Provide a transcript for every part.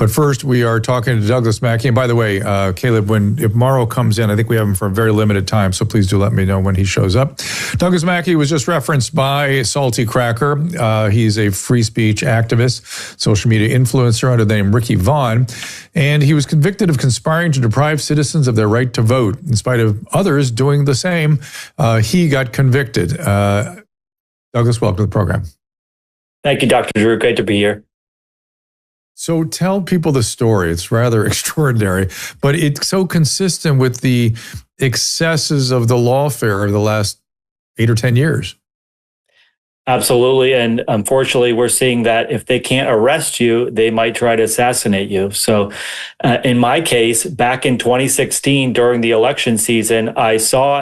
But first, we are talking to Douglas Mackey. And by the way, Caleb, if Morrow comes in, I think we have him for a very limited time, so please do let me know when he shows up. Douglas Mackey was just referenced by Salty Cracker. He's a free speech activist, social media influencer under the name Ricky Vaughn, and he was convicted of conspiring to deprive citizens of their right to vote. In spite of others doing the same, he got convicted. Douglas, welcome to the program. Thank you, Dr. Drew. Great to be here. So tell people the story. It's rather extraordinary, but it's so consistent with the excesses of the lawfare of the last 8 or 10 years. Absolutely. And unfortunately, we're seeing that if they can't arrest you, they might try to assassinate you. So in my case, back in 2016, during the election season, I saw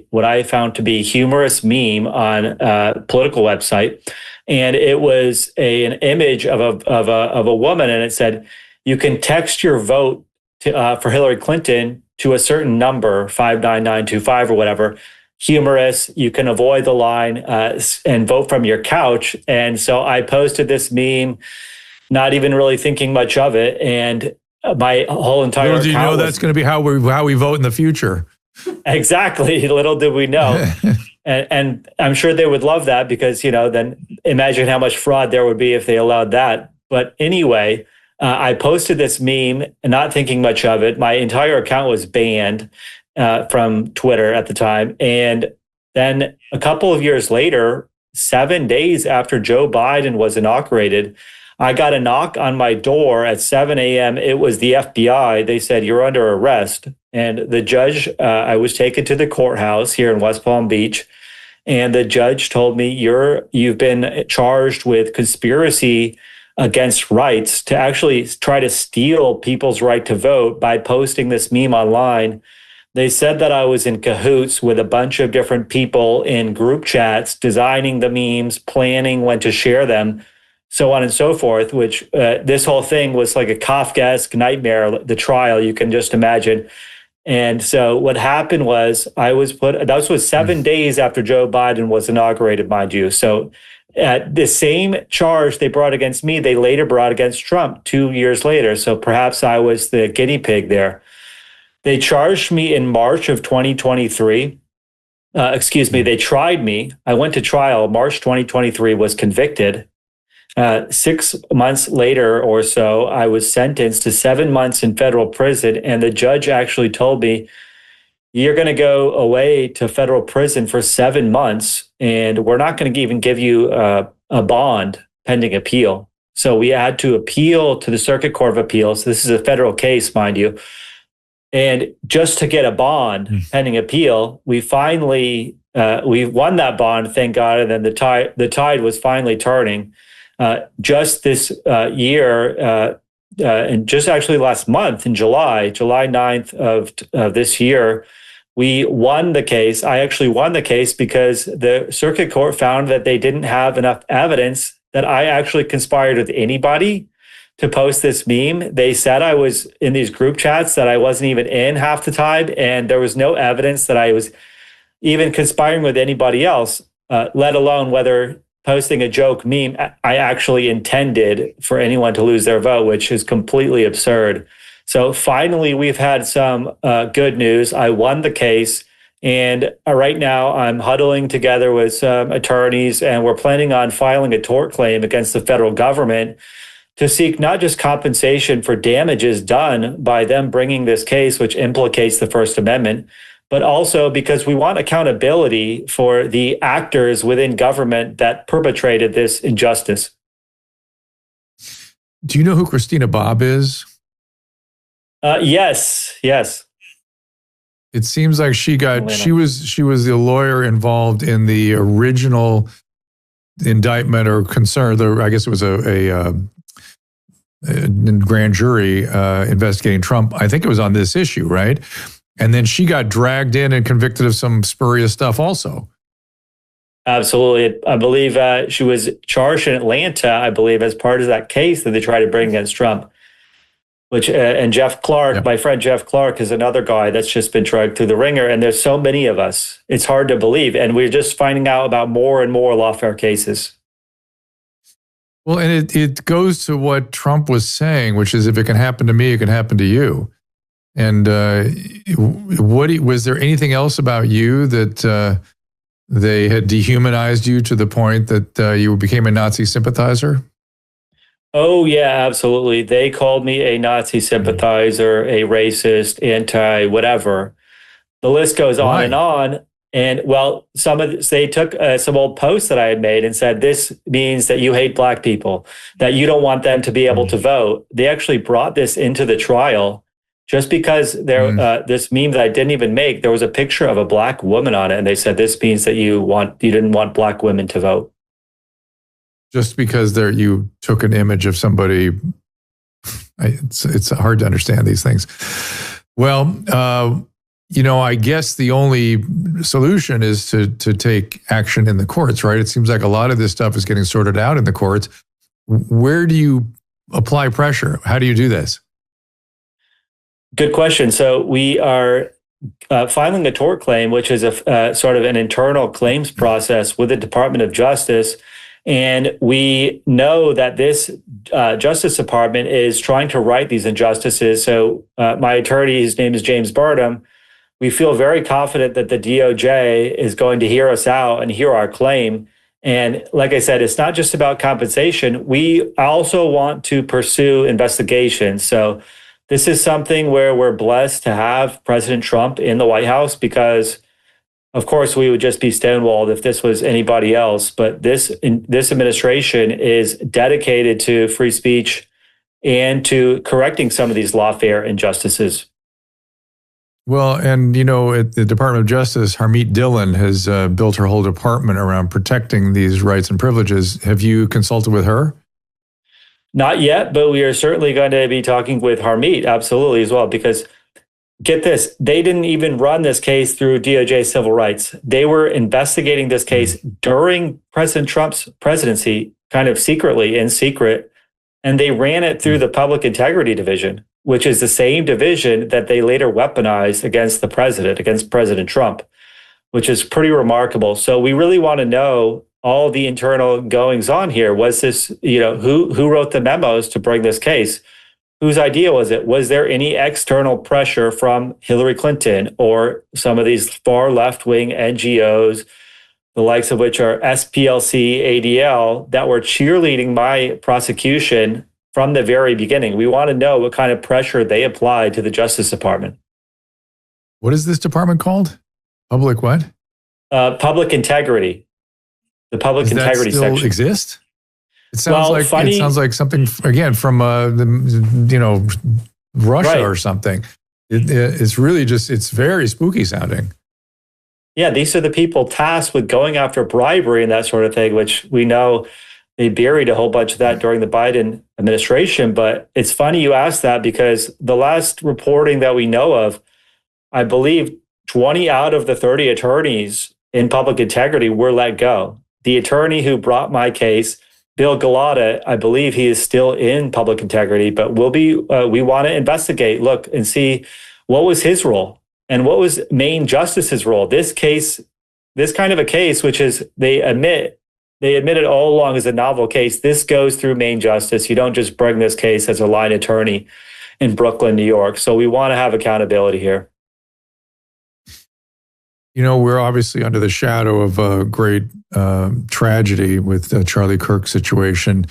what I found to be humorous meme on a political website. And it was an image of a woman, and it said, "You can text your vote for Hillary Clinton to a certain number, 59925 or whatever. Humorous. You can avoid the line and vote from your couch." And so I posted this meme, not even really thinking much of it, and my whole entire Little do you know that's going to be how we vote in the future. Exactly. Little did we know. And I'm sure they would love that because, then imagine how much fraud there would be if they allowed that. But anyway, I posted this meme, not thinking much of it. My entire account was banned from Twitter at the time. And then a couple of years later, 7 days after Joe Biden was inaugurated, I got a knock on my door at 7 a.m. It was the FBI. They said, "You're under arrest." And the judge, I was taken to the courthouse here in West Palm Beach. And the judge told me, you've been charged with conspiracy against rights to actually try to steal people's right to vote by posting this meme online. They said that I was in cahoots with a bunch of different people in group chats, designing the memes, planning when to share them, so on and so forth, which this whole thing was like a Kafkaesque nightmare, the trial, you can just imagine. And so what happened was that was 7 days after Joe Biden was inaugurated, mind you. So the same charge they brought against me, they later brought against Trump 2 years later. So perhaps I was the guinea pig there. They charged me in March of 2023. They tried me. I went to trial. March 2023, was convicted. 6 months later or so, I was sentenced to 7 months in federal prison. And the judge actually told me, "You're going to go away to federal prison for 7 months, and we're not going to even give you a bond pending appeal." So we had to appeal to the Circuit Court of Appeals. This is a federal case, mind you. And just to get a bond pending appeal, we finally we won that bond, thank God. And then the tide was finally turning. Just this year, and just actually last month in July 9th of this year, we won the case. I actually won the case because the circuit court found that they didn't have enough evidence that I actually conspired with anybody to post this meme. They said I was in these group chats that I wasn't even in half the time, and there was no evidence that I was even conspiring with anybody else, let alone whether posting a joke meme I actually intended for anyone to lose their vote, which is completely absurd. So finally, we've had some good news. I won the case, and right now I'm huddling together with some attorneys, and we're planning on filing a tort claim against the federal government to seek not just compensation for damages done by them bringing this case, which implicates the First Amendment, but also because we want accountability for the actors within government that perpetrated this injustice. Do you know who Christina Bobb is? Yes. It seems like she was the lawyer involved in the original indictment or concern. I guess it was a grand jury investigating Trump. I think it was on this issue, right? And then she got dragged in and convicted of some spurious stuff also. Absolutely. I believe she was charged in Atlanta, I believe, as part of that case that they tried to bring against Trump. Which and Jeff Clark, my friend Jeff Clark, is another guy that's just been dragged through the ringer. And there's so many of us. It's hard to believe. And we're just finding out about more and more lawfare cases. Well, and it goes to what Trump was saying, which is if it can happen to me, it can happen to you. And was there anything else about you that they had dehumanized you to the point that you became a Nazi sympathizer? Oh, yeah, absolutely. They called me a Nazi sympathizer, a racist, anti whatever. The list goes on and Why? on. And well, they took some old posts that I had made and said, this means that you hate black people, that you don't want them to be able to vote. They actually brought this into the trial just because this meme that I didn't even make, there was a picture of a black woman on it. And they said, this means that you didn't want black women to vote. Just because you took an image of somebody, it's hard to understand these things. Well, I guess the only solution is to take action in the courts, right? It seems like a lot of this stuff is getting sorted out in the courts. Where do you apply pressure? How do you do this? Good question. So we are filing a tort claim, which is a sort of an internal claims process with the Department of Justice. And we know that this Justice Department is trying to right these injustices. So my attorney, his name is James Burnham, we feel very confident that the DOJ is going to hear us out and hear our claim. And like I said, it's not just about compensation. We also want to pursue investigations. So this is something where we're blessed to have President Trump in the White House because, of course, we would just be stonewalled if this was anybody else. But this administration is dedicated to free speech and to correcting some of these lawfare injustices. Well, and at the Department of Justice, Harmeet Dillon has built her whole department around protecting these rights and privileges. Have you consulted with her? Not yet, but we are certainly going to be talking with Harmeet, absolutely, as well, because get this, they didn't even run this case through DOJ civil rights. They were investigating this case during President Trump's presidency, kind of secretly, in secret, and they ran it through the Public Integrity Division, which is the same division that they later weaponized against the president, against President Trump, which is pretty remarkable. So we really want to know all the internal goings on here. Was this, who wrote the memos to bring this case? Whose idea was it? Was there any external pressure from Hillary Clinton or some of these far left-wing NGOs, the likes of which are SPLC, ADL, that were cheerleading my prosecution from the very beginning? We want to know what kind of pressure they applied to the Justice Department. What is this department called? Public what? Public Integrity. The Public Integrity still section. Exist? It sounds like something again from Russia right. or something. It's really it's very spooky sounding. Yeah, these are the people tasked with going after bribery and that sort of thing, which we know they buried a whole bunch of that during the Biden administration. But it's funny you asked that because the last reporting that we know of, I believe 20 out of the 30 attorneys in public integrity were let go. The attorney who brought my case, Bill Galata, I believe he is still in public integrity, but we want to investigate, look and see what was his role and what was Maine Justice's role. This kind of a case, which is they admitted all along as a novel case, this goes through Maine Justice. You don't just bring this case as a line attorney in Brooklyn, New York. So we want to have accountability here. We're obviously under the shadow of a great tragedy with the Charlie Kirk situation.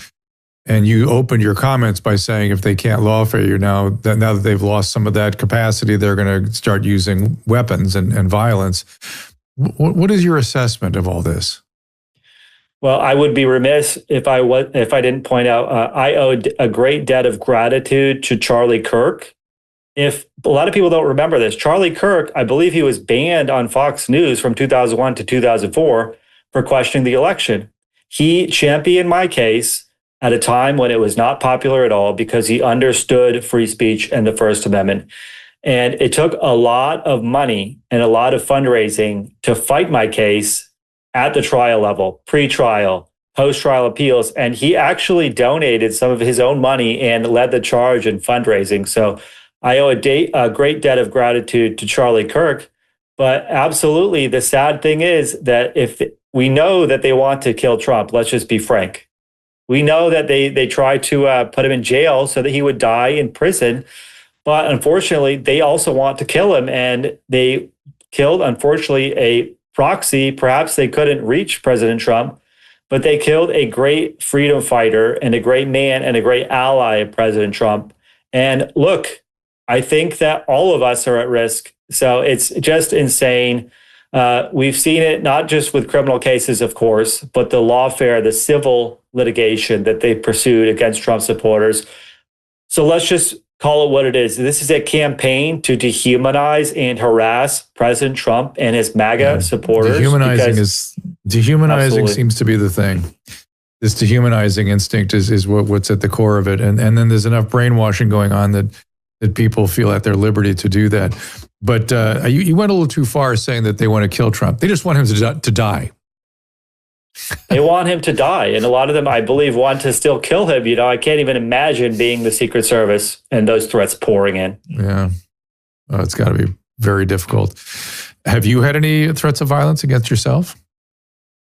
And you opened your comments by saying if they can't lawfare you now that they've lost some of that capacity, they're going to start using weapons and violence. What is your assessment of all this? Well, I would be remiss if I didn't point out I owed a great debt of gratitude to Charlie Kirk. If a lot of people don't remember this, Charlie Kirk, I believe he was banned on Fox News from 2001 to 2004 for questioning the election. He championed my case at a time when it was not popular at all because he understood free speech and the First Amendment. And it took a lot of money and a lot of fundraising to fight my case at the trial level, pre-trial, post-trial appeals. And he actually donated some of his own money and led the charge in fundraising. So I owe a great debt of gratitude to Charlie Kirk, but absolutely the sad thing is that if we know that they want to kill Trump, let's just be frank. We know that they tried to put him in jail so that he would die in prison. But unfortunately, they also want to kill him. And they killed, unfortunately, a proxy. Perhaps they couldn't reach President Trump, but they killed a great freedom fighter and a great man and a great ally of President Trump. And look, I think that all of us are at risk. So it's just insane. We've seen it not just with criminal cases, of course, but the lawfare, the civil litigation that they pursued against Trump supporters. So let's just call it what it is. This is a campaign to dehumanize and harass President Trump and his MAGA supporters. Dehumanizing seems to be the thing. This dehumanizing instinct is what's at the core of it. And then there's enough brainwashing going on that people feel at their liberty to do that. But you went a little too far saying that they want to kill Trump. They just want him to die. They want him to die. And a lot of them, I believe, want to still kill him. You know, I can't even imagine being the Secret Service and those threats pouring in. Yeah. Well, it's got to be very difficult. Have you had any threats of violence against yourself?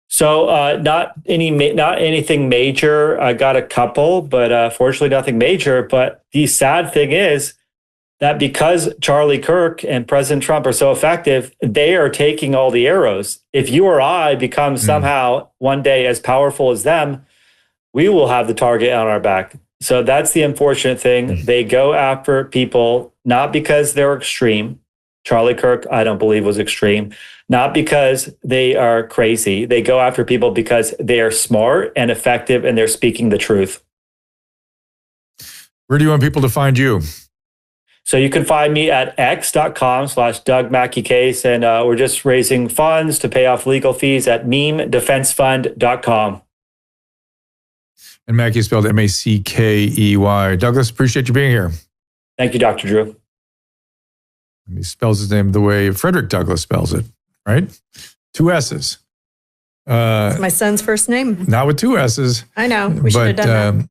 So not anything major. I got a couple, but fortunately nothing major. But the sad thing is that because Charlie Kirk and President Trump are so effective, they are taking all the arrows. If you or I become somehow one day as powerful as them, we will have the target on our back. So that's the unfortunate thing. They go after people not because they're extreme. Charlie Kirk, I don't believe, was extreme. Not because they are crazy. They go after people because they are smart and effective and they're speaking the truth. Where do you want people to find you? So you can find me at x.com/Doug Mackey Case. And we're just raising funds to pay off legal fees at memedefensefund.com. And Mackey spelled Mackey. Douglas, appreciate you being here. Thank you, Dr. Drew. And he spells his name the way Frederick Douglass spells it, right? 2 S's. It's my son's first name. Not with 2 S's. I know. We should have done that.